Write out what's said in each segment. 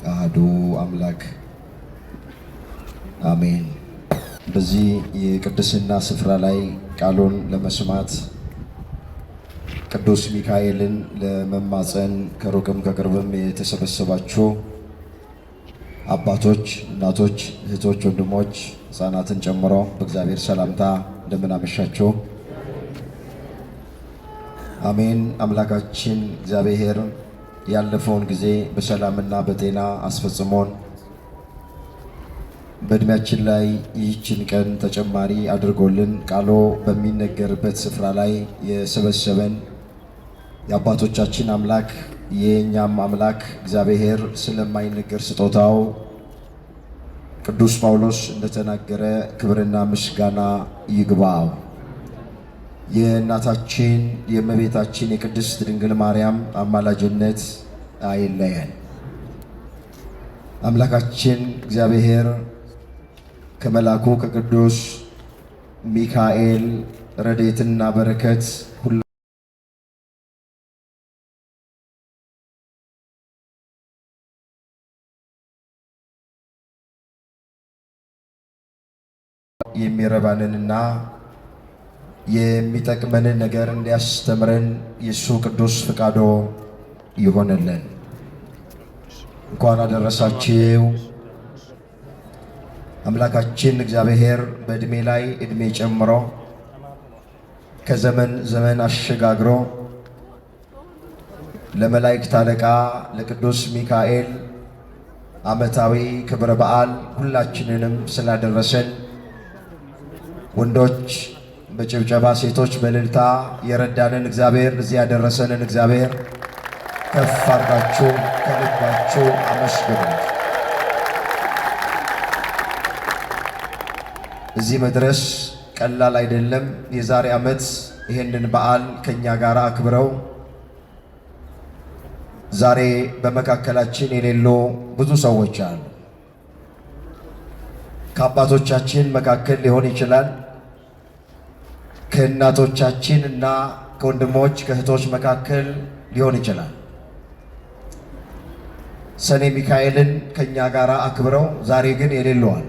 አሐዱ አምላክ አሜን። በዚህ የቅድስና ስፍራ ላይ ቃሉን ለመስማት ቅዱስ ሚካኤልን ለመማፀን ከሩቅም ከቅርብም የተሰበሰባችሁ አባቶች፣ እናቶች፣ እህቶች፣ ወንድሞች፣ ሕፃናትን ጨምሮ በእግዚአብሔር ሰላምታ እንደምን አመሻችሁ። አሜን። አምላካችን እግዚአብሔር ያለፈውን ጊዜ በሰላምና በጤና አስፈጽሞን በእድሜያችን ላይ ይህችን ቀን ተጨማሪ አድርጎልን ቃሉ በሚነገርበት ስፍራ ላይ የሰበሰበን የአባቶቻችን አምላክ የእኛም አምላክ እግዚአብሔር ስለማይነገር ስጦታው ቅዱስ ጳውሎስ እንደተናገረ ክብርና ምስጋና ይግባው። የእናታችን የእመቤታችን የቅድስት ድንግል ማርያም አማላጅነት አይለየን። አምላካችን እግዚአብሔር ከመላኩ ከቅዱስ ሚካኤል ረድኤትና በረከት ሁሉ የሚረባንንና የሚጠቅመንን ነገር እንዲያስተምረን የሱ ቅዱስ ፍቃዶ ይሆነልን። እንኳን አደረሳችሁ። አምላካችን እግዚአብሔር በእድሜ ላይ እድሜ ጨምሮ ከዘመን ዘመን አሸጋግሮ ለመላእክት አለቃ ለቅዱስ ሚካኤል ዓመታዊ ክብረ በዓል ሁላችንንም ስላደረሰን ወንዶች በጭብጨባ ሴቶች በእልልታ የረዳንን እግዚአብሔር እዚህ ያደረሰንን እግዚአብሔር ከፍ አድርጋችሁ ከልባችሁ አመስግኑ። እዚህ መድረስ ቀላል አይደለም። የዛሬ ዓመት ይሄንን በዓል ከኛ ጋር አክብረው ዛሬ በመካከላችን የሌሉ ብዙ ሰዎች አሉ። ከአባቶቻችን መካከል ሊሆን ይችላል፣ ከእናቶቻችን እና ከወንድሞች ከእህቶች መካከል ሊሆን ይችላል። ሰኔ ሚካኤልን ከኛ ጋር አክብረው ዛሬ ግን የሌለዋል።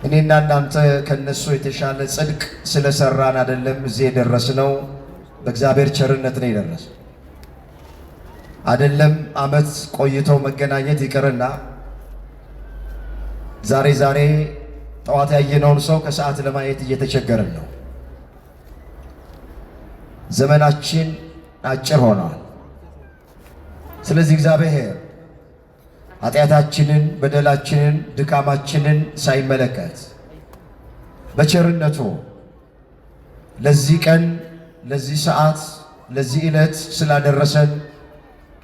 እኔና እናንተ ከነሱ የተሻለ ጽድቅ ስለሰራን አይደለም እዚህ የደረስነው፣ በእግዚአብሔር ቸርነት ነው የደረስነው። አይደለም ዓመት ቆይተው መገናኘት ይቅርና ዛሬ ጠዋት ያየነውን ሰው ከሰዓት ለማየት እየተቸገረን ነው። ዘመናችን አጭር ሆኗል። ስለዚህ እግዚአብሔር ኃጢአታችንን፣ በደላችንን፣ ድካማችንን ሳይመለከት በቸርነቱ ለዚህ ቀን፣ ለዚህ ሰዓት፣ ለዚህ ዕለት ስላደረሰን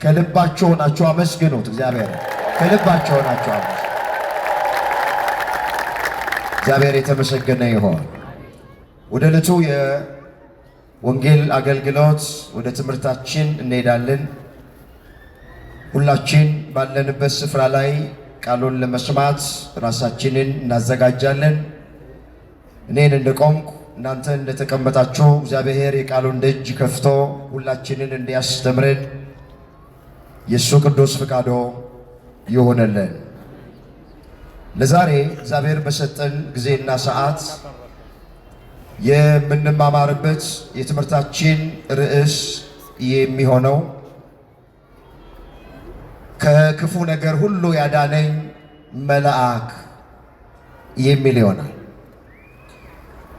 ከልባችሁ ሆናችሁ አመስግኑት። እግዚአብሔር ከልባችሁ ሆናችሁ አመስግኑት። እግዚአብሔር የተመሰገነ ይሆን። ወደ ዕለቱ የወንጌል አገልግሎት ወደ ትምህርታችን እንሄዳለን። ሁላችን ባለንበት ስፍራ ላይ ቃሉን ለመስማት ራሳችንን እናዘጋጃለን። እኔን እንደቆምኩ እናንተ እንደተቀመጣችሁ እግዚአብሔር የቃሉን ደጅ ከፍቶ ሁላችንን እንዲያስተምረን የእሱ ቅዱስ ፍቃዶ ይሆነልን። ለዛሬ እግዚአብሔር በሰጠን ጊዜና ሰዓት የምንማማርበት የትምህርታችን ርዕስ የሚሆነው ከክፉ ነገር ሁሉ ያዳነኝ መልአክ የሚል ይሆናል።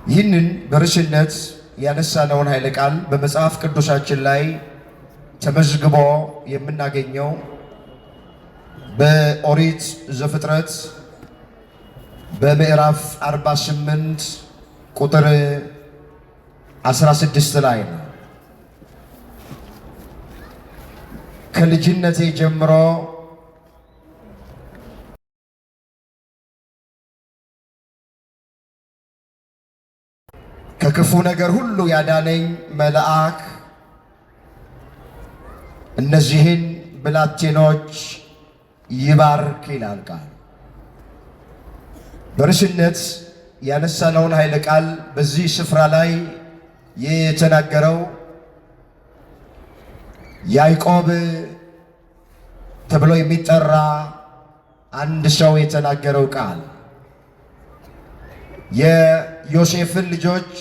ይህንን በርዕስነት ያነሳነውን ኃይለ ቃል በመጽሐፍ ቅዱሳችን ላይ ተመዝግቦ የምናገኘው በኦሪት ዘፍጥረት በምዕራፍ 48 ቁጥር 16 ላይ ነው። ከልጅነቴ ጀምሮ ከክፉ ነገር ሁሉ ያዳነኝ መልአክ እነዚህን ብላቴኖች ይባርክ ይላል ቃል። በርዕስነት ያነሳነውን ኃይለ ቃል በዚህ ስፍራ ላይ የተናገረው ያዕቆብ ተብሎ የሚጠራ አንድ ሰው የተናገረው ቃል የዮሴፍን ልጆች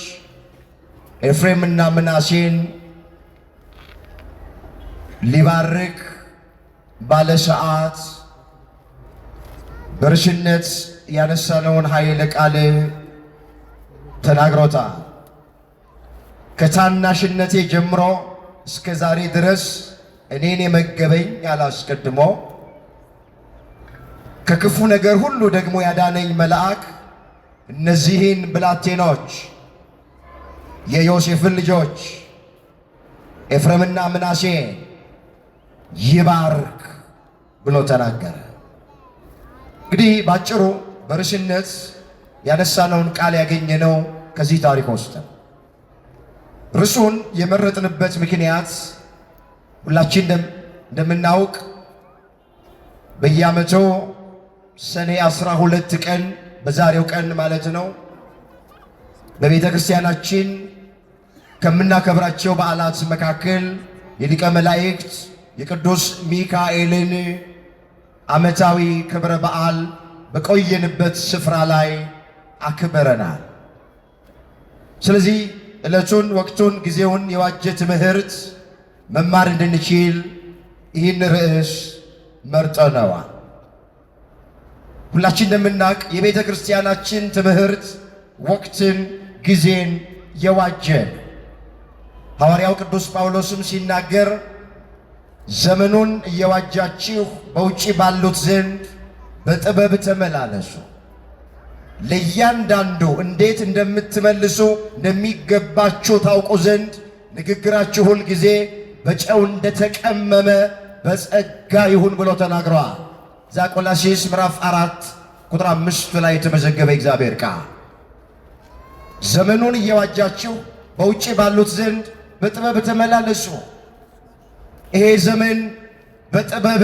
ኤፍሬምና ምናሴን ሊባርክ ባለ ሰዓት በርሽነት ያነሳነውን ኃይለ ቃል ተናግሮታል። ከታናሽነቴ ጀምሮ እስከ ዛሬ ድረስ እኔን የመገበኝ ያላስቀድሞ ከክፉ ነገር ሁሉ ደግሞ ያዳነኝ መልአክ እነዚህን ብላቴኖች የዮሴፍን ልጆች ኤፍሬምና ምናሴ ይባርክ ብሎ ተናገረ። እንግዲህ ባጭሩ በርዕስነት ያነሳነውን ቃል ያገኘነው ከዚህ ታሪክ ውስጥ። ርዕሱን የመረጥንበት ምክንያት ሁላችን እንደምናውቅ በየዓመቱ ሰኔ 12 ቀን በዛሬው ቀን ማለት ነው በቤተ ክርስቲያናችን ከምናከብራቸው በዓላት መካከል የሊቀ መላእክት የቅዱስ ሚካኤልን ዓመታዊ ክብረ በዓል በቆየንበት ስፍራ ላይ አክብረናል። ስለዚህ ዕለቱን፣ ወቅቱን፣ ጊዜውን የዋጀ ትምህርት መማር እንድንችል ይህን ርዕስ መርጠነዋል። ሁላችን እንደምናውቅ የቤተ ክርስቲያናችን ትምህርት ወቅትን፣ ጊዜን የዋጀ ሐዋርያው ቅዱስ ጳውሎስም ሲናገር ዘመኑን እየዋጃችሁ በውጪ ባሉት ዘንድ በጥበብ ተመላለሱ፣ ለእያንዳንዱ እንዴት እንደምትመልሱ እንደሚገባችሁ ታውቁ ዘንድ ንግግራችሁ ሁል ጊዜ በጨው እንደተቀመመ በጸጋ ይሁን ብሎ ተናግረዋል። እዛ ቆላስይስ ምዕራፍ 4 ቁጥር 5 ላይ የተመዘገበ እግዚአብሔር ቃል ዘመኑን እየዋጃችሁ በውጪ ባሉት ዘንድ በጥበብ ተመላለሱ። ይሄ ዘመን በጥበብ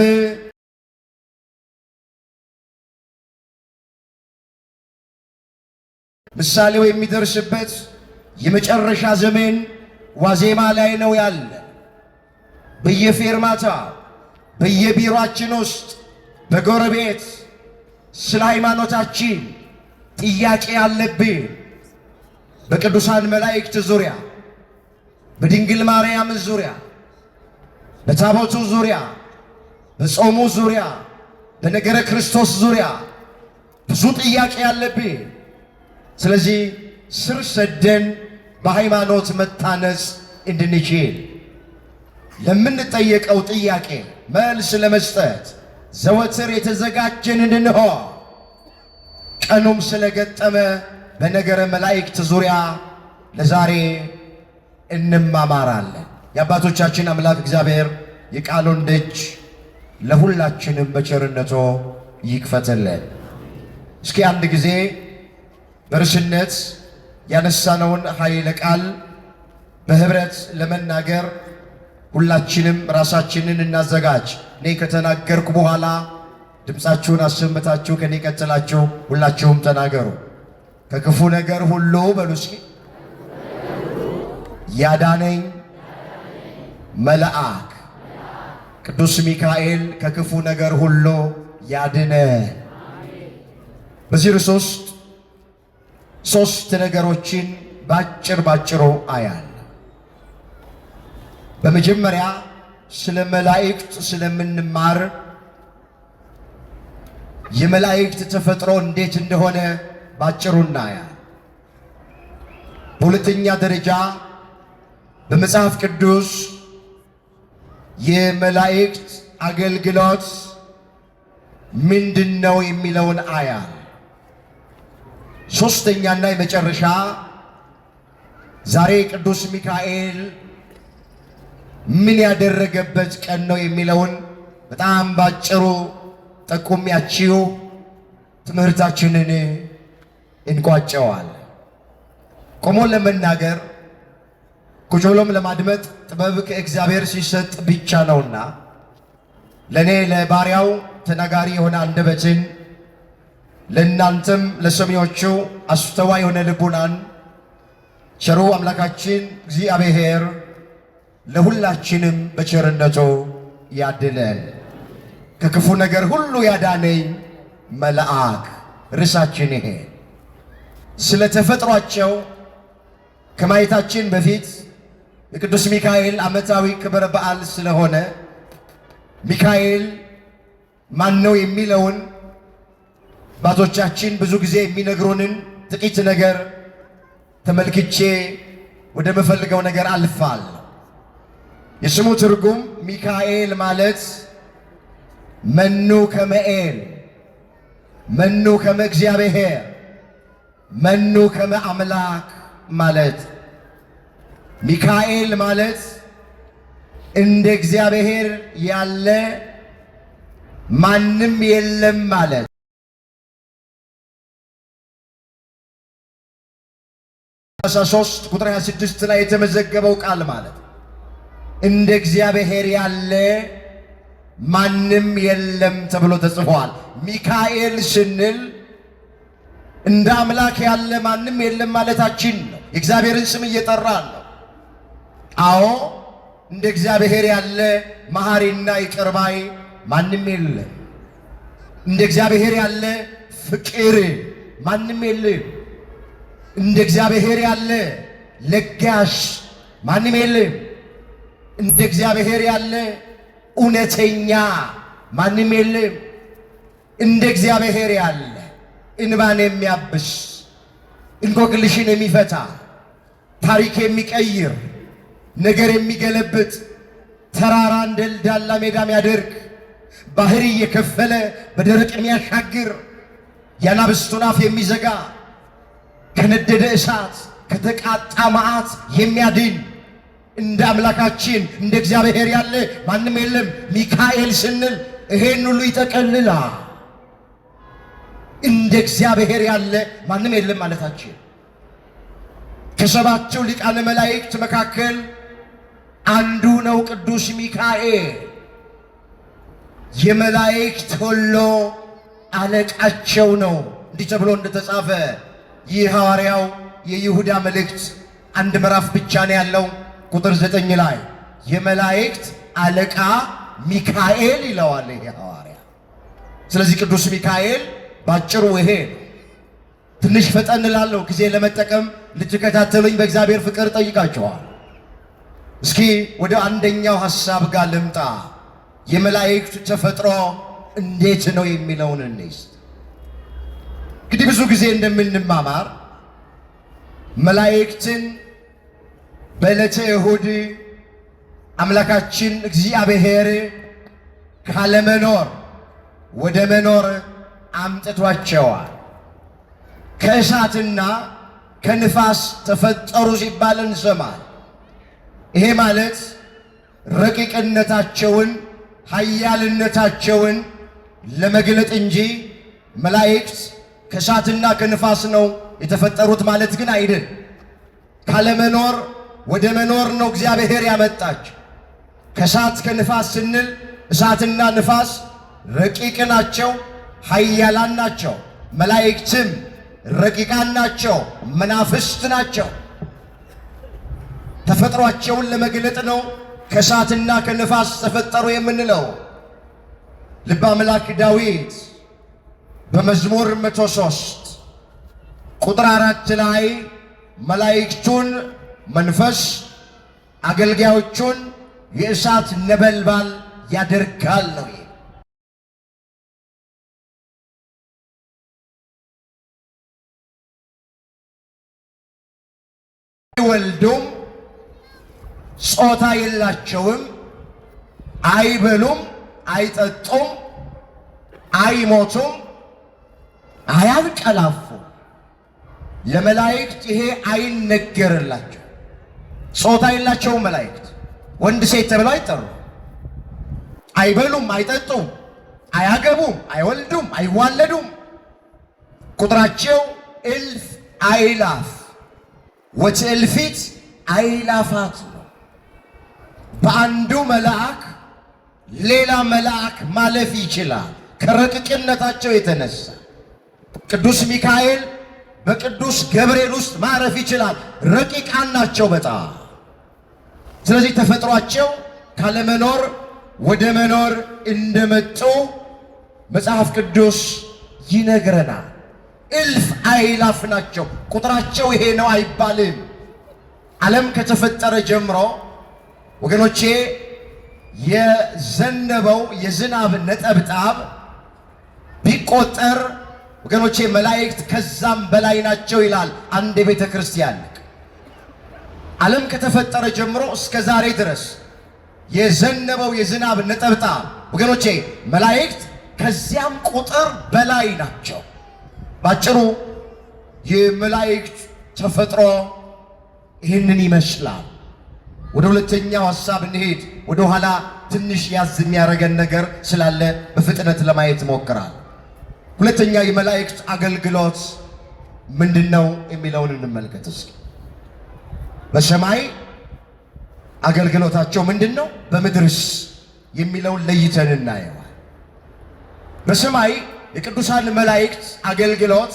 ምሳሌው የሚደርስበት የመጨረሻ ዘመን ዋዜማ ላይ ነው ያለ። በየፌርማታ በየቢሮአችን ውስጥ በጎረቤት ስለ ሃይማኖታችን ጥያቄ ያለብን በቅዱሳን መላእክት ዙሪያ፣ በድንግል ማርያም ዙሪያ፣ በታቦቱ ዙሪያ፣ በጾሙ ዙሪያ፣ በነገረ ክርስቶስ ዙሪያ ብዙ ጥያቄ ያለብን። ስለዚህ ስር ሰደን በሃይማኖት መታነጽ እንድንችል ለምንጠየቀው ጥያቄ መልስ ለመስጠት ዘወትር የተዘጋጀን እንድንሆን ቀኑም ስለገጠመ በነገረ መላእክት ዙሪያ ለዛሬ እንማማራለን። የአባቶቻችን አምላክ እግዚአብሔር የቃሉን ደጅ ለሁላችንም በቸርነቱ ይክፈትልን። እስኪ አንድ ጊዜ በርዕስነት ያነሳነውን ኃይለ ቃል በህብረት ለመናገር ሁላችንም ራሳችንን እናዘጋጅ። እኔ ከተናገርኩ በኋላ ድምፃችሁን አሰምታችሁ ከኔ ቀጥላችሁ ሁላችሁም ተናገሩ። ከክፉ ነገር ሁሉ በሉ እስኪ ያዳነኝ መልአክ ቅዱስ ሚካኤል ከክፉ ነገር ሁሉ ያድነ። በዚህ ርዕስ ውስጥ ሶስት ነገሮችን ባጭሩ አያል። በመጀመሪያ ስለ መላእክት ስለምንማር የመላእክት ተፈጥሮ እንዴት እንደሆነ ባጭሩ እናያል። በሁለተኛ ደረጃ በመጽሐፍ ቅዱስ የመላእክት አገልግሎት ምንድነው የሚለውን አያል። ሶስተኛና የመጨረሻ ዛሬ ቅዱስ ሚካኤል ምን ያደረገበት ቀን ነው የሚለውን በጣም ባጭሩ ጠቁሚያችሁ ትምህርታችንን እንቋጨዋል። ቆሞ ለመናገር ቁጭ ብሎም ለማድመጥ ጥበብ ከእግዚአብሔር ሲሰጥ ብቻ ነውና ለኔ ለባሪያው ተናጋሪ የሆነ አንደበትን ለእናንተም ለሰሚዎቹ አስተዋይ የሆነ ልቡናን ቸሩ አምላካችን እግዚአብሔር ለሁላችንም በቸርነቱ ያድለን። ከክፉ ነገር ሁሉ ያዳነኝ መልአክ። ርዕሳችን ይሄ። ስለ ተፈጥሯቸው ከማየታችን በፊት የቅዱስ ሚካኤል ዓመታዊ ክብረ በዓል ስለሆነ ሚካኤል ማን ነው የሚለውን አባቶቻችን ብዙ ጊዜ የሚነግሩንን ጥቂት ነገር ተመልክቼ ወደ መፈልገው ነገር አልፋል። የስሙ ትርጉም ሚካኤል ማለት መኑ ከመኤል፣ መኑ ከመ እግዚአብሔር፣ መኑ ከመ አምላክ ማለት። ሚካኤል ማለት እንደ እግዚአብሔር ያለ ማንም የለም ማለት። ሶስት ቁጥር 26 ላይ የተመዘገበው ቃል ማለት እንደ እግዚአብሔር ያለ ማንም የለም ተብሎ ተጽፏል። ሚካኤል ስንል እንደ አምላክ ያለ ማንም የለም ማለታችን ነው። የእግዚአብሔርን ስም እየጠራን ነው። አዎ እንደ እግዚአብሔር ያለ መሐሪና ይቅር ባይ ማንም የለም። እንደ እግዚአብሔር ያለ ፍቅር ማንም የለም። እንደ እግዚአብሔር ያለ ለጋሽ ማንም የለም። እንደ እግዚአብሔር ያለ እውነተኛ ማንም የለም። እንደ እግዚአብሔር ያለ እንባን የሚያብስ እንቆቅልሽን የሚፈታ ታሪክ የሚቀይር ነገር የሚገለብጥ ተራራ እንደ ዳላ ሜዳ የሚያደርግ ባህር እየከፈለ በደረቅ የሚያሻግር የአናብስቱን አፍ የሚዘጋ ከነደደ እሳት ከተቃጣ መዓት የሚያድን እንደ አምላካችን እንደ እግዚአብሔር ያለ ማንም የለም። ሚካኤል ስንል ይሄን ሁሉ ይጠቀልላል። እንደ እግዚአብሔር ያለ ማንም የለም ማለታችን። ከሰባቱ ሊቃነ መላእክት መካከል አንዱ ነው ቅዱስ ሚካኤል። የመላእክት ሁሉ አለቃቸው ነው። እንዲህ ተብሎ እንደተጻፈ ይህ ሐዋርያው የይሁዳ መልእክት አንድ ምዕራፍ ብቻ ነው ያለው። ቁጥር 9 ላይ የመላእክት አለቃ ሚካኤል ይለዋል ይሄ ሐዋርያ። ስለዚህ ቅዱስ ሚካኤል ባጭሩ ይሄ ነው። ትንሽ ፈጠን እላለሁ ጊዜ ለመጠቀም ልትከታተሉኝ በእግዚአብሔር ፍቅር ጠይቃችኋል። እስኪ ወደ አንደኛው ሐሳብ ጋር ልምጣ። የመላእክት ተፈጥሮ እንዴት ነው የሚለውን እንይዝ። እንግዲህ ብዙ ጊዜ እንደምንማማር መላእክትን በዕለተ እሁድ አምላካችን እግዚአብሔር ካለመኖር ወደ መኖር አምጥቷቸዋል። ከእሳትና ከንፋስ ተፈጠሩ ሲባል እንሰማል። ይሄ ማለት ረቂቅነታቸውን ኃያልነታቸውን ለመግለጥ እንጂ መላእክት ከእሳትና ከንፋስ ነው የተፈጠሩት ማለት ግን አይደል። ካለመኖር ወደ መኖር ነው እግዚአብሔር ያመጣቸው። ከእሳት ከንፋስ ስንል እሳትና ንፋስ ረቂቅ ናቸው፣ ኃያላን ናቸው። መላእክትም ረቂቃን ናቸው፣ መናፍስት ናቸው። ተፈጥሯቸውን ለመግለጥ ነው ከእሳትና ከንፋስ ተፈጠሩ የምንለው። ልበ አምላክ ዳዊት በመዝሙር 103 ቁጥር 4 ላይ መላእክቱን መንፈስ አገልጋዮቹን የእሳት ነበልባል ያደርጋል ነው። አይወልዱም፣ ጾታ የላቸውም፣ አይበሉም፣ አይጠጡም፣ አይሞቱም፣ አያንቀላፉም። ለመላእክት ይሄ አይነገርላቸው። ጾታ የላቸውም መላእክት፣ ወንድ ሴት ተብለው አይጠሩ። አይበሉም፣ አይጠጡም፣ አያገቡም፣ አይወልዱም፣ አይዋለዱም። ቁጥራቸው እልፍ አይላፍ ወትእልፊት አይላፋት ነው። በአንዱ መልአክ ሌላ መልአክ ማለፍ ይችላል ከረቂቅነታቸው የተነሳ። ቅዱስ ሚካኤል በቅዱስ ገብርኤል ውስጥ ማረፍ ይችላል። ረቂቃን ናቸው በጣም። ስለዚህ ተፈጥሯቸው ካለመኖር ወደ መኖር እንደመጡ መጽሐፍ ቅዱስ ይነግረናል። እልፍ አእላፍ ናቸው። ቁጥራቸው ይሄ ነው አይባልም። ዓለም ከተፈጠረ ጀምሮ ወገኖቼ የዘነበው የዝናብ ነጠብጣብ ቢቆጠር ወገኖቼ መላእክት ከዛም በላይ ናቸው ይላል አንድ የቤተ ክርስቲያን ሊቅ። ዓለም ከተፈጠረ ጀምሮ እስከ ዛሬ ድረስ የዘነበው የዝናብ ነጠብጣብ ወገኖቼ መላእክት ከዚያም ቁጥር በላይ ናቸው። ባጭሩ የመላእክት ተፈጥሮ ይህንን ይመስላል። ወደ ሁለተኛው ሐሳብ እንሄድ። ወደ ኋላ ትንሽ ያዝ የሚያደርገን ነገር ስላለ በፍጥነት ለማየት ሞክራል። ሁለተኛ የመላእክት አገልግሎት ምንድነው የሚለውን እንመልከት እስኪ። በሰማይ አገልግሎታቸው ምንድነው? በምድርስ የሚለውን ለይተን እናየዋል። በሰማይ የቅዱሳን መላእክት አገልግሎት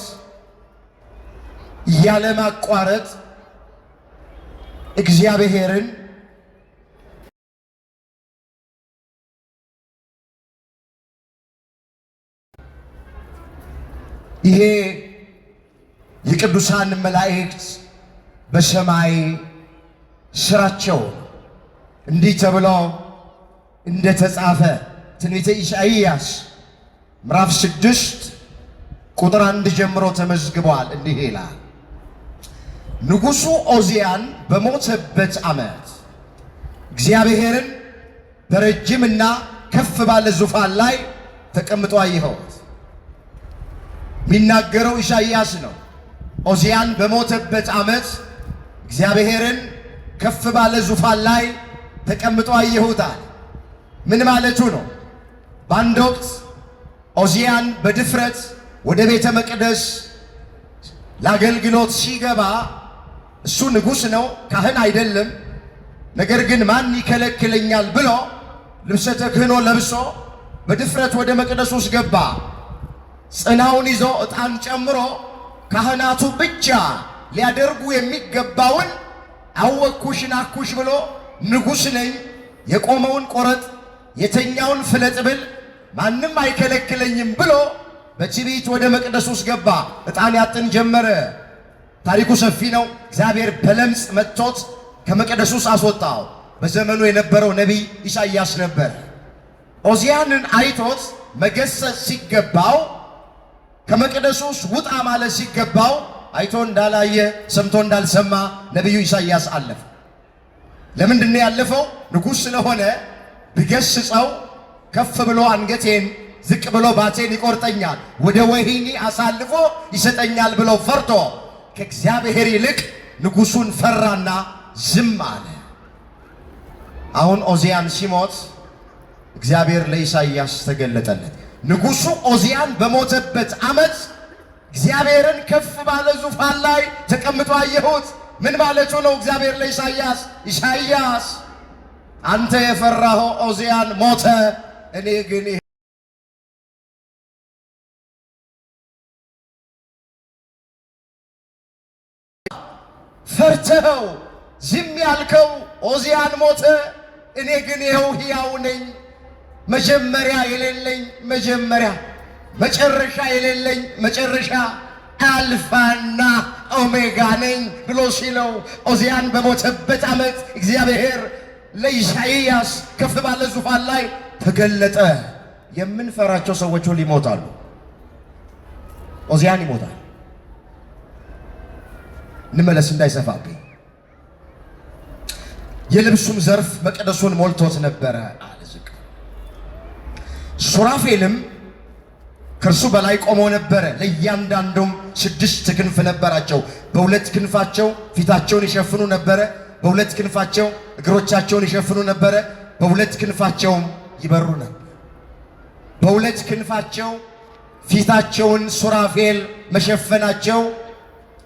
ያለ ማቋረጥ እግዚአብሔርን ይሄ የቅዱሳን መላእክት በሰማይ ስራቸው እንዲህ ተብሎ እንደተጻፈ ትንቢተ ኢሳይያስ ምዕራፍ 6 ቁጥር 1 ጀምሮ ተመዝግቧል። እንዲህ ይላል፣ ንጉሡ ዖዝያን በሞተበት ዓመት እግዚአብሔርን በረጅምና ከፍ ባለ ዙፋን ላይ ተቀምጦ አየሁት። የሚናገረው ኢሳይያስ ነው። ዖዝያን በሞተበት ዓመት እግዚአብሔርን ከፍ ባለ ዙፋን ላይ ተቀምጦ አየሁታል። ምን ማለቱ ነው? በአንድ ወቅት ዖዝያን በድፍረት ወደ ቤተ መቅደስ ለአገልግሎት ሲገባ እሱ ንጉሥ ነው፣ ካህን አይደለም። ነገር ግን ማን ይከለክለኛል ብሎ ልብሰ ተክህኖ ለብሶ በድፍረት ወደ መቅደስ ውስጥ ገባ። ጽናውን ይዞ ዕጣን ጨምሮ ካህናቱ ብቻ ሊያደርጉ የሚገባውን አወኩሽ ናኩሽ ብሎ ንጉሥ ነኝ፣ የቆመውን ቆረጥ፣ የተኛውን ፍለጥ ብል ማንም አይከለክለኝም ብሎ በትዕቢት ወደ መቅደስ ውስጥ ገባ። ዕጣን ያጥን ጀመረ። ታሪኩ ሰፊ ነው። እግዚአብሔር በለምጽ መጥቶት ከመቅደስ ውስጥ አስወጣው። በዘመኑ የነበረው ነቢይ ኢሳይያስ ነበር። ዖዝያንን አይቶት መገሰጽ ሲገባው፣ ከመቅደስ ውስጥ ውጣ ማለት ሲገባው አይቶ እንዳላየ ሰምቶ እንዳልሰማ ነቢዩ ኢሳይያስ አለፈ። ለምንድን ነው ያለፈው? ንጉሥ ስለሆነ ቢገስጸው ከፍ ብሎ አንገቴን ዝቅ ብሎ ባቴን ይቆርጠኛል፣ ወደ ወህኒ አሳልፎ ይሰጠኛል ብሎ ፈርቶ ከእግዚአብሔር ይልቅ ንጉሡን ፈራና ዝም አለ። አሁን ዖዝያን ሲሞት እግዚአብሔር ለኢሳይያስ ተገለጠለት። ንጉሡ ዖዝያን በሞተበት ዓመት እግዚአብሔርን ከፍ ባለ ዙፋን ላይ ተቀምጦ አየሁት። ምን ማለቱ ነው? እግዚአብሔር ለኢሳይያስ ኢሳይያስ አንተ የፈራኸው ዖዝያን ሞተ፣ እኔ ግን ፈርተኸው ዝም ያልከው ዖዝያን ሞተ፣ እኔ ግን ይኸው ሕያው ነኝ፣ መጀመሪያ የሌለኝ መጀመሪያ፣ መጨረሻ የሌለኝ መጨረሻ፣ አልፋና ኦሜጋ ነኝ ብሎ ሲለው ዖዝያን በሞተበት ዓመት እግዚአብሔር ለኢሳይያስ ከፍ ባለ ዙፋን ላይ ተገለጠ። የምንፈራቸው ሰዎች ሁሉ ይሞታሉ። ዖዝያን ይሞታል። እንመለስ እንዳይሰፋብኝ። የልብሱም ዘርፍ መቅደሱን ሞልቶት ነበረ አለ ዝቅ። ሱራፌልም ከእርሱ በላይ ቆሞ ነበረ። ለእያንዳንዱም 6 ክንፍ ነበራቸው። በሁለት ክንፋቸው ፊታቸውን ይሸፍኑ ነበረ፣ በሁለት ክንፋቸው እግሮቻቸውን ይሸፍኑ ነበረ፣ በሁለት ክንፋቸውም ይበሩ ነበር። በሁለት ክንፋቸው ፊታቸውን ሱራፌል መሸፈናቸው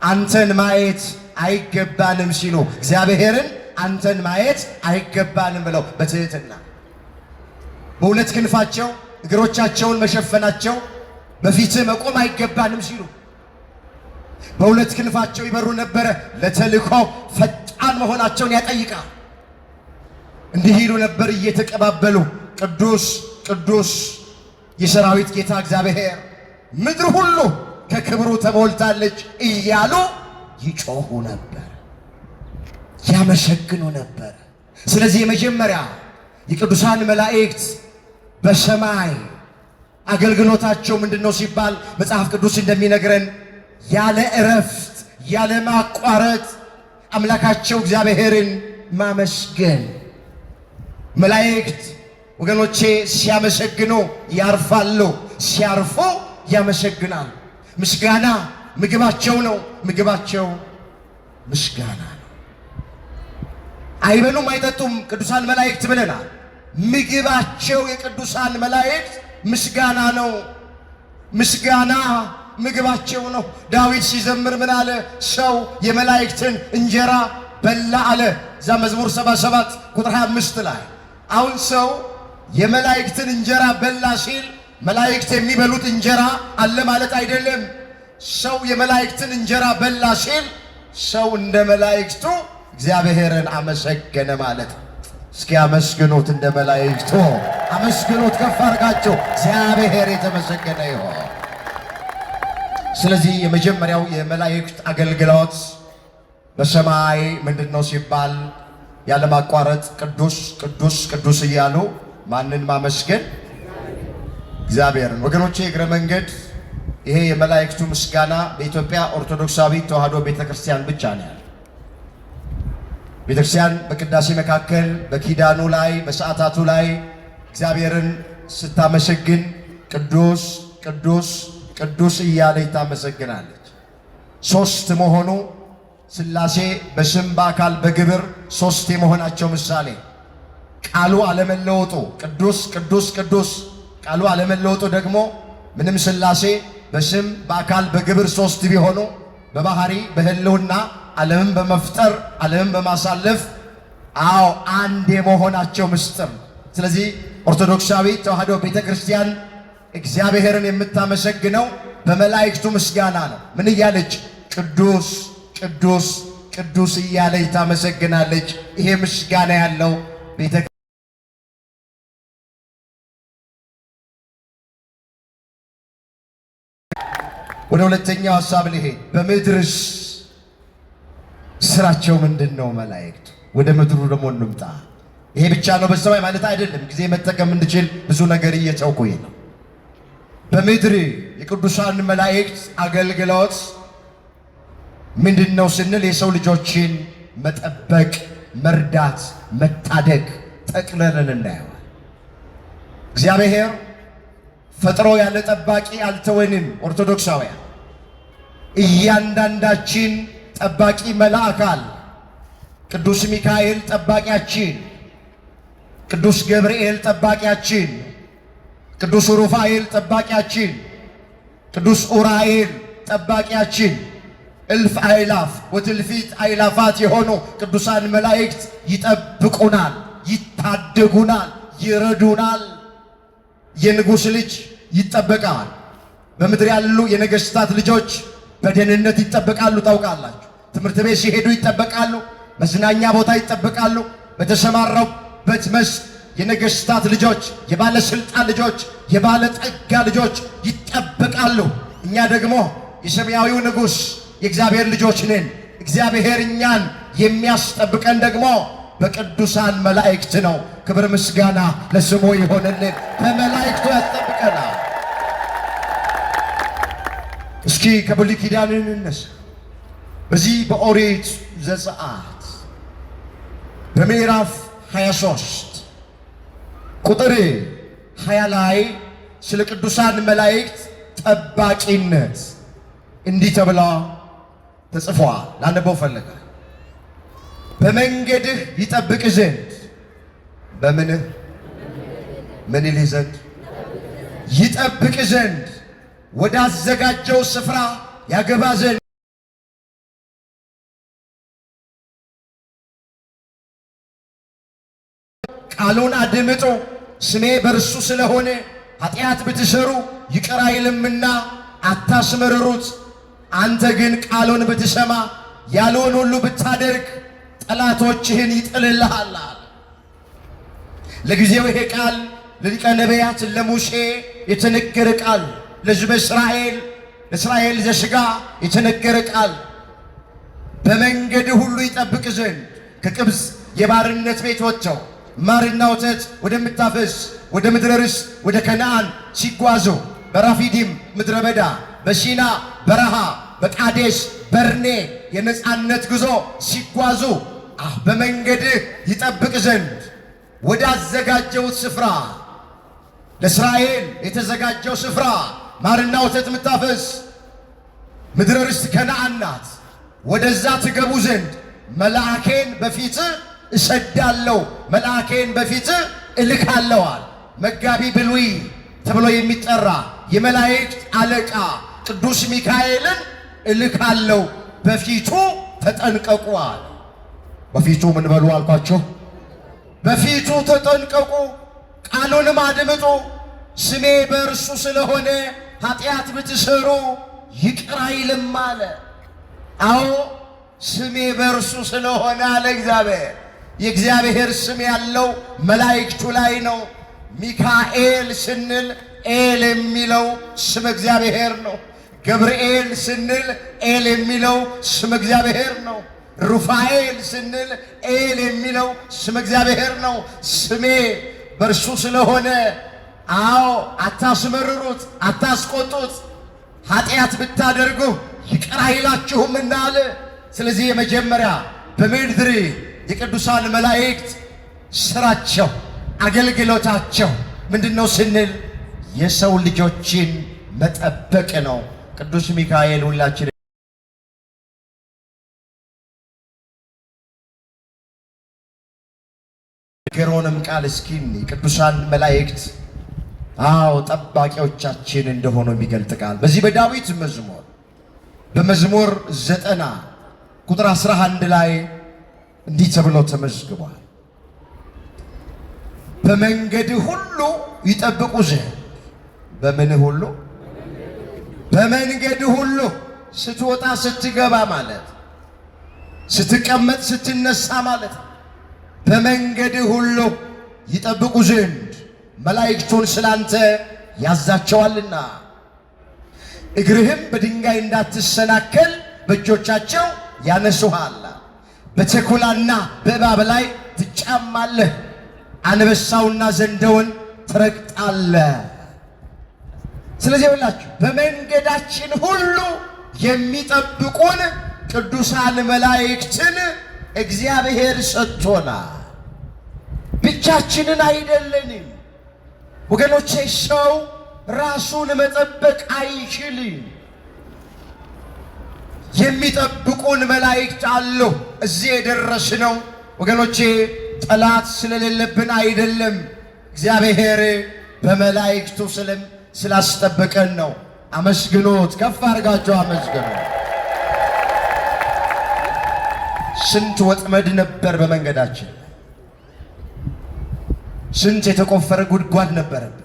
አንተን ማየት አይገባንም ሲሉ እግዚአብሔርን አንተን ማየት አይገባንም ብለው በትህትና በሁለት ክንፋቸው እግሮቻቸውን መሸፈናቸው በፊትህ መቆም አይገባንም ሲሉ በሁለት ክንፋቸው ይበሩ ነበረ። ለተልእኮ ፈጣን መሆናቸውን ያጠይቃል። እንዲህ ይሉ ነበር እየተቀባበሉ ቅዱስ ቅዱስ የሰራዊት ጌታ እግዚአብሔር ምድር ሁሉ ከክብሩ ተሞልታለች እያሉ ይጮሁ ነበር፣ ያመሰግኑ ነበር። ስለዚህ የመጀመሪያ የቅዱሳን መላእክት በሰማይ አገልግሎታቸው ምንድነው ሲባል መጽሐፍ ቅዱስ እንደሚነግረን ያለ እረፍት ያለ ማቋረጥ አምላካቸው እግዚአብሔርን ማመስገን። መላእክት ወገኖቼ ሲያመሰግኑ ያርፋሉ፣ ሲያርፉ ያመሰግናል። ምስጋና ምግባቸው ነው። ምግባቸው ምስጋና ነው። አይበሉም አይጠጡም ቅዱሳን መላእክት ብለናል። ምግባቸው የቅዱሳን መላእክት ምስጋና ነው። ምስጋና ምግባቸው ነው። ዳዊት ሲዘምር ምን አለ? ሰው የመላእክትን እንጀራ በላ አለ። እዛ መዝሙር 77 ቁጥር 25 ላይ አሁን ሰው የመላእክትን እንጀራ በላ ሲል መላእክት የሚበሉት እንጀራ አለ ማለት አይደለም። ሰው የመላእክትን እንጀራ በላ ሲል ሰው እንደ መላእክቱ እግዚአብሔርን አመሰገነ ማለት። እስኪ አመስግኑት፣ እንደ መላእክቱ አመስግኑት፣ ከፍ አድርጋችሁ እግዚአብሔር የተመሰገነ ይሁን። ስለዚህ የመጀመሪያው የመላእክት አገልግሎት በሰማይ ምንድነው ሲባል ያለማቋረጥ ቅዱስ ቅዱስ ቅዱስ እያሉ ማንን ማመስገን? እግዚአብሔርን። ወገኖቼ እግረ መንገድ ይሄ የመላእክቱ ምስጋና በኢትዮጵያ ኦርቶዶክሳዊት ተዋሕዶ ቤተክርስቲያን ብቻ ነው ያለው። ቤተክርስቲያን በቅዳሴ መካከል በኪዳኑ ላይ በሰዓታቱ ላይ እግዚአብሔርን ስታመሰግን ቅዱስ ቅዱስ ቅዱስ እያለች ታመሰግናለች። ሶስት መሆኑ ሥላሴ በስም በአካል በግብር ሶስት የመሆናቸው ምሳሌ፣ ቃሉ አለመለወጡ ቅዱስ ቅዱስ ቅዱስ ቃሉ አለመለወጡ ደግሞ ምንም ሥላሴ በስም በአካል በግብር ሶስት ቢሆኑ በባህሪ በህልውና ዓለምን በመፍጠር ዓለምን በማሳለፍ አንድ የመሆናቸው ምስጢር። ስለዚህ ኦርቶዶክሳዊ ተዋሕዶ ቤተክርስቲያን እግዚአብሔርን የምታመሰግነው በመላእክቱ ምስጋና ነው። ምን እያለች? ቅዱስ ቅዱስ ቅዱስ እያለች ታመሰግናለች። ይሄ ምስጋና ያለው ቤተ ወደ ሁለተኛው ሐሳብ ልሄድ። በምድርስ ስራቸው ምንድን ነው? መላእክት ወደ ምድሩ ደግሞ እንምጣ። ይሄ ብቻ ነው በሰማይ ማለት አይደለም። ጊዜ መጠቀም እንድችል ብዙ ነገር እየተውኩኝ ነው። በምድር የቅዱሳን መላእክት አገልግሎት ምንድን ነው ስንል የሰው ልጆችን መጠበቅ፣ መርዳት፣ መታደግ ጠቅለልን እናየዋል። እግዚአብሔር ፈጥሮ ያለ ጠባቂ አልተወንም። ኦርቶዶክሳውያን እያንዳንዳችን ጠባቂ መልአክ አለ። ቅዱስ ሚካኤል ጠባቂያችን፣ ቅዱስ ገብርኤል ጠባቂያችን፣ ቅዱስ ሩፋኤል ጠባቂያችን፣ ቅዱስ ኡራኤል ጠባቂያችን፣ እልፍ አእላፍ ወትልፊት አእላፋት የሆኑ ቅዱሳን መላእክት ይጠብቁናል፣ ይታደጉናል፣ ይረዱናል። የንጉሥ ልጅ ይጠበቃል። በምድር ያሉ የነገሥታት ልጆች በደህንነት ይጠበቃሉ። ታውቃላችሁ። ትምህርት ቤት ሲሄዱ ይጠበቃሉ። መዝናኛ ቦታ ይጠበቃሉ። በተሰማራበት መስክ የነገሥታት ልጆች፣ የባለስልጣን ልጆች፣ የባለጠጋ ልጆች ይጠበቃሉ። እኛ ደግሞ የሰማያዊው ንጉሥ የእግዚአብሔር ልጆች ነን። እግዚአብሔር እኛን የሚያስጠብቀን ደግሞ በቅዱሳን መላእክት ነው። ክብር ምስጋና ለስሙ ይሆንልን። በመላእክቱ ያስጠብቀናል። እስኪ ከብሉይ ኪዳን እንነሳ። በዚህ በኦሪት ዘጸአት በምዕራፍ 23 ቁጥር 20 ላይ ስለ ቅዱሳን መላእክት ጠባቂነት እንዲህ ተብላ ተጽፏል። ላነበው ፈልጋለሁ። በመንገድህ ይጠብቅ ዘንድ በምንህ ምን ይልህ ዘንድ ይጠብቅ ዘንድ ወዳዘጋጀው ስፍራ ያገባ ዘንድ ቃሉን አድምጡ፣ ስሜ በእርሱ ስለሆነ ኃጢአት ብትሰሩ ይቅር አይልምና አታስመርሩት። አንተ ግን ቃሉን ብትሰማ ያለውን ሁሉ ብታደርግ ጠላቶችህን ይጥልልሃል። ለጊዜው ይሄ ቃል ለሊቀ ነቢያት ለሙሴ የተነገረ ቃል፣ ለሕዝበ ለእስራኤል ዘሥጋ የተነገረ ቃል በመንገድ ሁሉ ይጠብቅ ዘንድ ከግብፅ የባርነት ቤት ወጥተው ማርና ወተት ወደምታፈስ ወደ ምድረ ርስት ወደ ከነዓን ሲጓዙ በራፊዲም ምድረ በዳ በሲና በረሃ በቃዴስ በርኔ የነፃነት ጉዞ ሲጓዙ በመንገድ ይጠብቅ ዘንድ ወዳዘጋጀውት ስፍራ ለእስራኤል የተዘጋጀው ስፍራ ማርና ወተት የምታፈስ ምድረ ርስት ከነዓን ናት። ወደዛ ትገቡ ዘንድ መልአኬን በፊት እሰዳለሁ፣ መልአኬን በፊት እልካለዋል። መጋቢ ብሉይ ተብሎ የሚጠራ የመላእክት አለቃ ቅዱስ ሚካኤልን እልካለሁ፣ በፊቱ ተጠንቀቁዋል። በፊቱ ምን በሉ አልኳቸው? በፊቱ ተጠንቀቁ፣ ቃሉንም አድምጡ። ስሜ በእርሱ ስለሆነ ኃጢአት ብትሰሩ ይቅር አይልም አለ። አዎ ስሜ በእርሱ ስለሆነ አለ እግዚአብሔር። የእግዚአብሔር ስም ያለው መላእክቱ ላይ ነው። ሚካኤል ስንል ኤል የሚለው ስም እግዚአብሔር ነው። ገብርኤል ስንል ኤል የሚለው ስም እግዚአብሔር ነው። ሩፋኤል ስንል ኤል የሚለው ስም እግዚአብሔር ነው። ስሜ በእርሱ ስለሆነ አዎ አታስመርሩት፣ አታስቆጡት፣ ኃጢአት ብታደርጉ ይቅር አይላችሁምና አለ። ስለዚህ የመጀመሪያ በምድር የቅዱሳን መላእክት ስራቸው አገልግሎታቸው ምንድነው ስንል የሰው ልጆችን መጠበቅ ነው። ቅዱስ ሚካኤል ሁላችን ገሮንም ቃል እስኪን የቅዱሳን መላእክት አዎ ጠባቂዎቻችን እንደሆኑ የሚገልጥ ቃል በዚህ በዳዊት መዝሙር በመዝሙር 90 ቁጥር 11 ላይ እንዲህ ተብሎ ተመዝግቧል። በመንገድ ሁሉ ይጠብቁ ዘንድ በምን ሁሉ? በመንገድ ሁሉ ስትወጣ ስትገባ ማለት፣ ስትቀመጥ ስትነሳ ማለት። በመንገድ ሁሉ ይጠብቁ ዘንድ መላእክቱን ስላንተ ያዛቸዋልና እግርህም በድንጋይ እንዳትሰናከል በእጆቻቸው ያነሱሃል። በተኩላና በእባብ ላይ ትጫማለህ፣ አንበሳውና ዘንዶውን ትረግጣለህ። ስለዚህ ይኸውላችሁ በመንገዳችን ሁሉ የሚጠብቁን ቅዱሳን መላእክትን እግዚአብሔር ሰጥቶናል። ብቻችንን አይደለንም ወገኖቼ። ሰው ራሱን መጠበቅ አይችልም። የሚጠብቁን መላእክት አሉ። እዚህ የደረስነው ወገኖቼ ጠላት ስለሌለብን አይደለም፣ እግዚአብሔር በመላእክቱ ስላስጠበቀን ነው። አመስግኖት፣ ከፍ አድርጋችሁ አመስግኖት። ስንት ወጥመድ ነበር በመንገዳችን፣ ስንት የተቆፈረ ጉድጓድ ነበረብን፣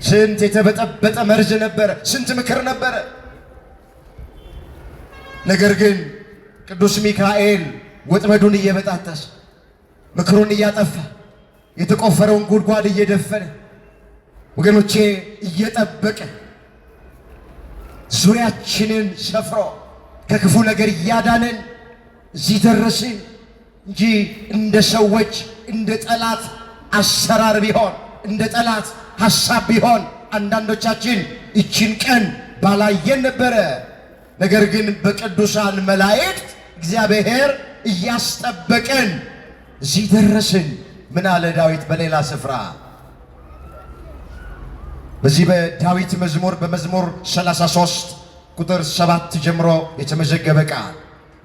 ስንት የተበጠበጠ መርዝ ነበረ፣ ስንት ምክር ነበረ። ነገር ግን ቅዱስ ሚካኤል ወጥመዱን እየበጣጠሰ ምክሩን እያጠፋ የተቆፈረውን ጉድጓድ እየደፈነ ወገኖቼ እየጠበቀ ዙሪያችንን ሰፍሮ ከክፉ ነገር እያዳነን እዚህ ደረስን እንጂ እንደ ሰዎች እንደ ጠላት አሰራር ቢሆን እንደ ጠላት ሐሳብ ቢሆን አንዳንዶቻችን ይችን ቀን ባላየን ነበረ። ነገር ግን በቅዱሳን መላእክት እግዚአብሔር እያስጠበቀን እዚህ ደረስን። ምን አለ ዳዊት በሌላ ስፍራ በዚህ በዳዊት መዝሙር በመዝሙር 33 ቁጥር 7 ጀምሮ የተመዘገበ ቃል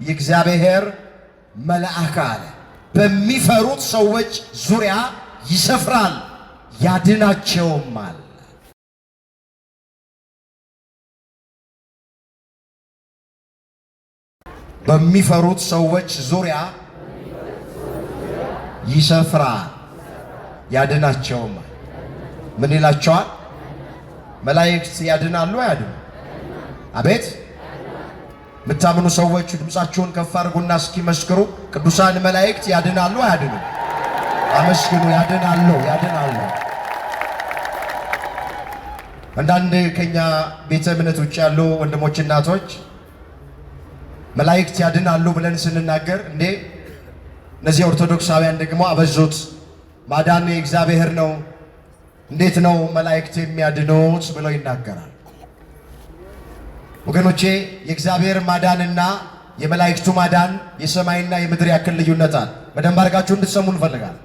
የእግዚአብሔር መልአክ አለ በሚፈሩት ሰዎች ዙሪያ ይሰፍራል ያድናቸውማል። በሚፈሩት ሰዎች ዙሪያ ይሰፍራል ያድናቸውማል። ምን ይላቸዋል? መላእክት ያድናሉ አያድኑ? አቤት! የምታምኑ ሰዎች ድምፃችሁን ከፍ አድርጉና እስኪ መስክሩ። ቅዱሳን መላእክት ያድናሉ አያድኑ? አመስግኑ። ያድናሉ፣ ያድናሉ። አንዳንድ ከኛ ቤተ እምነት ውጭ ያሉ ወንድሞች እናቶች መላእክት ያድናሉ ብለን ስንናገር እንዴ እነዚህ ኦርቶዶክሳውያን ደግሞ አበዙት፣ ማዳን የእግዚአብሔር ነው፣ እንዴት ነው መላእክት የሚያድኑት ብለው ይናገራል። ወገኖቼ የእግዚአብሔር ማዳንና የመላእክቱ ማዳን የሰማይና የምድር ያክል ልዩነት አለ። በደንብ አድርጋችሁ እንድትሰሙ እንፈልጋለን።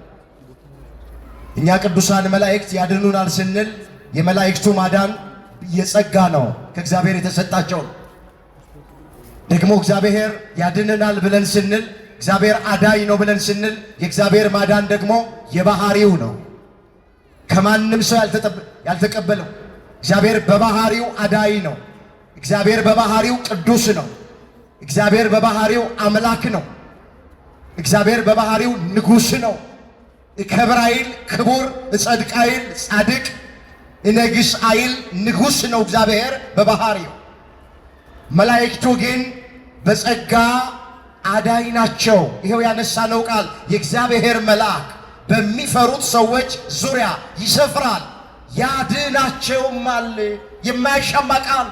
እኛ ቅዱሳን መላእክት ያድኑናል ስንል የመላእክቱ ማዳን የጸጋ ነው፣ ከእግዚአብሔር የተሰጣቸው ነው። ደግሞ እግዚአብሔር ያድነናል ብለን ስንል እግዚአብሔር አዳኝ ነው ብለን ስንል የእግዚአብሔር ማዳን ደግሞ የባህሪው ነው፣ ከማንም ሰው ያልተቀበለው። እግዚአብሔር በባህሪው አዳኝ ነው። እግዚአብሔር በባህሪው ቅዱስ ነው። እግዚአብሔር በባህሪው አምላክ ነው። እግዚአብሔር በባህሪው ንጉሥ ነው። እከብር አይል ክቡር፣ እጸድቅ አይል ጻድቅ፣ እነግስ አይል ንጉሥ ነው እግዚአብሔር በባህሪው። መላእክቱ ግን በጸጋ አዳኝ ናቸው። ይሄው ያነሳነው ቃል የእግዚአብሔር መልአክ በሚፈሩት ሰዎች ዙሪያ ይሰፍራል ያድናቸውማል። የማያሻማ ቃል።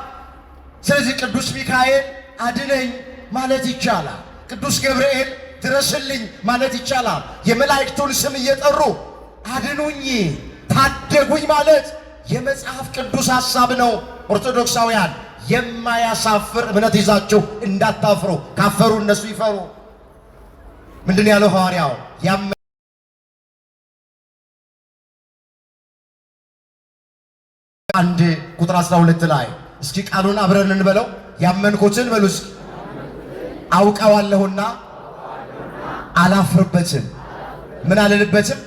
ስለዚህ ቅዱስ ሚካኤል አድነኝ ማለት ይቻላል። ቅዱስ ገብርኤል ድረስልኝ ማለት ይቻላል። የመላእክቱን ስም እየጠሩ አድኑኝ፣ ታደጉኝ ማለት የመጽሐፍ ቅዱስ ሐሳብ ነው። ኦርቶዶክሳውያን የማያሳፍር እምነት ይዛችሁ እንዳታፍሩ። ካፈሩ እነሱ ይፈሩ። ምንድን ያለው ሐዋርያው? አንድ ቁጥር 12 ላይ እስኪ ቃሉን አብረን እንበለው። ያመንኩትን በሉ እስኪ አውቀዋለሁና አላፍርበትም። ምን አልልበትም?